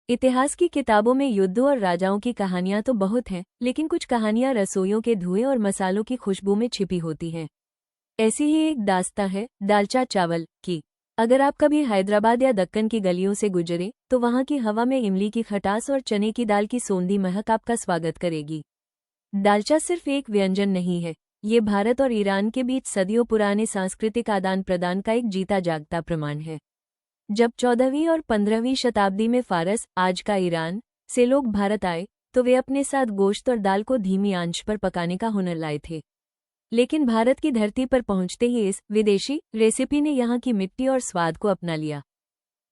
इतिहास की किताबों में युद्धों और राजाओं की कहानियां तो बहुत हैं, लेकिन कुछ कहानियां रसोइयों के धुएं और मसालों की खुशबू में छिपी होती हैं। ऐसी ही एक दास्तां है दालचा चावल की। अगर आप कभी हैदराबाद या दक्कन की गलियों से गुजरे तो वहां की हवा में इमली की खटास और चने की दाल की सोंधी महक आपका स्वागत करेगी। दालचा सिर्फ एक व्यंजन नहीं है, ये भारत और ईरान के बीच सदियों पुराने सांस्कृतिक आदान प्रदान का एक जीता जागता प्रमाण है। जब 14वीं और 15वीं शताब्दी में फारस, आज का ईरान, से लोग भारत आए तो वे अपने साथ गोश्त और दाल को धीमी आंच पर पकाने का हुनर लाए थे। लेकिन भारत की धरती पर पहुंचते ही इस विदेशी रेसिपी ने यहाँ की मिट्टी और स्वाद को अपना लिया।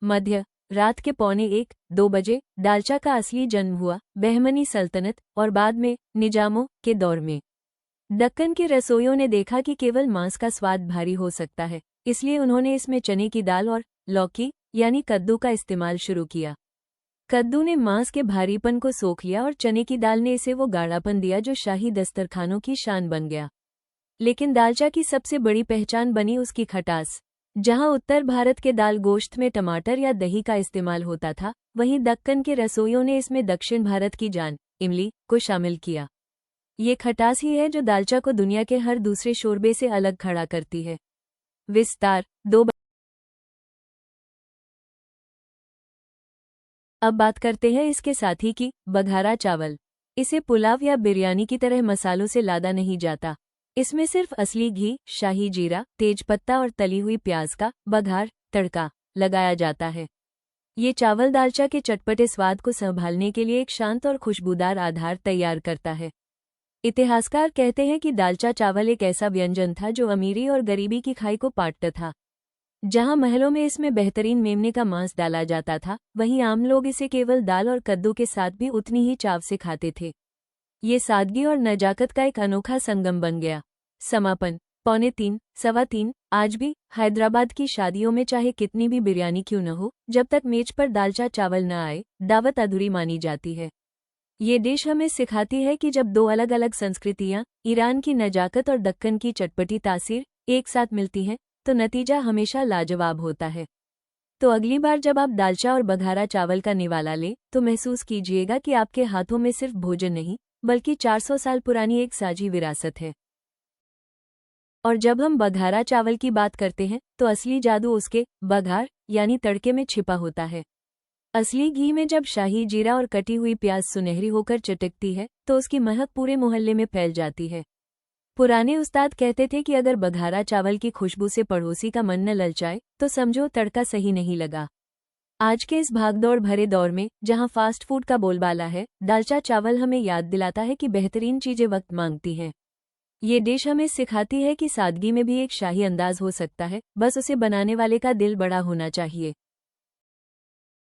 मध्य रात के 1:45-2 बजे दालचा का असली जन्म हुआ बहमनी सल्तनत और बाद में निजामों के दौर में। दक्कन के रसोइयों ने देखा कि केवल मांस का स्वाद भारी हो सकता है, इसलिए उन्होंने इसमें चने की दाल और लौकी यानी कद्दू का इस्तेमाल शुरू किया। कद्दू ने मांस के भारीपन को सोख लिया और चने की दाल ने इसे वो गाढ़ापन दिया जो शाही दस्तरखानों की शान बन गया। लेकिन दालचा की सबसे बड़ी पहचान बनी उसकी खटास। जहां उत्तर भारत के दाल गोश्त में टमाटर या दही का इस्तेमाल होता था, वहीं दक्कन के रसोइयों ने इसमें दक्षिण भारत की जान, इमली, को शामिल किया। ये खटास ही है जो दालचा को दुनिया के हर दूसरे शोरबे से अलग खड़ा करती है। विस्तार 2। अब बात करते हैं इसके साथी की, बघारा चावल। इसे पुलाव या बिरयानी की तरह मसालों से लादा नहीं जाता। इसमें सिर्फ असली घी, शाही जीरा, तेजपत्ता और तली हुई प्याज का बघार तड़का लगाया जाता है। ये चावल दालचा के चटपटे स्वाद को संभालने के लिए एक शांत और खुशबूदार आधार तैयार करता है। इतिहासकार कहते हैं कि दालचा चावल एक ऐसा व्यंजन था जो अमीरी और गरीबी की खाई को पाटता था। जहां महलों में इसमें बेहतरीन मेमने का मांस डाला जाता था, वहीं आम लोग इसे केवल दाल और कद्दू के साथ भी उतनी ही चाव से खाते थे। ये सादगी और नजाकत का एक अनोखा संगम बन गया। समापन 2:45, 3:15। आज भी हैदराबाद की शादियों में चाहे कितनी भी बिरयानी क्यों न हो, जब तक मेज पर दालचा चावल न आए, दावत अधूरी मानी जाती है। ये डिश हमें सिखाती है कि जब दो अलग अलग संस्कृतियां, ईरान की नजाकत और दक्कन की चटपटी तासीर, एक साथ मिलती हैं, तो नतीजा हमेशा लाजवाब होता है। तो अगली बार जब आप दालचा और बघारा चावल का निवाला लें, तो महसूस कीजिएगा कि आपके हाथों में सिर्फ भोजन नहीं, बल्कि 400 साल पुरानी एक साझी विरासत है। और जब हम बघारा चावल की बात करते हैं, तो असली जादू उसके बघार यानी तड़के में छिपा होता है। असली घी में जब शाही जीरा और कटी हुई प्याज सुनहरी होकर चटकती है, तो उसकी महक पूरे मोहल्ले में फैल जाती है। पुराने उस्ताद कहते थे कि अगर बघारा चावल की खुशबू से पड़ोसी का मन न ललचाए, तो समझो तड़का सही नहीं लगा। आज के इस भागदौड़ भरे दौर में, जहां फास्ट फूड का बोलबाला है, दालचा चावल हमें याद दिलाता है कि बेहतरीन चीजें वक्त मांगती हैं। ये डिश हमें सिखाती है कि सादगी में भी एक शाही अंदाज हो सकता है, बस उसे बनाने वाले का दिल बड़ा होना चाहिए।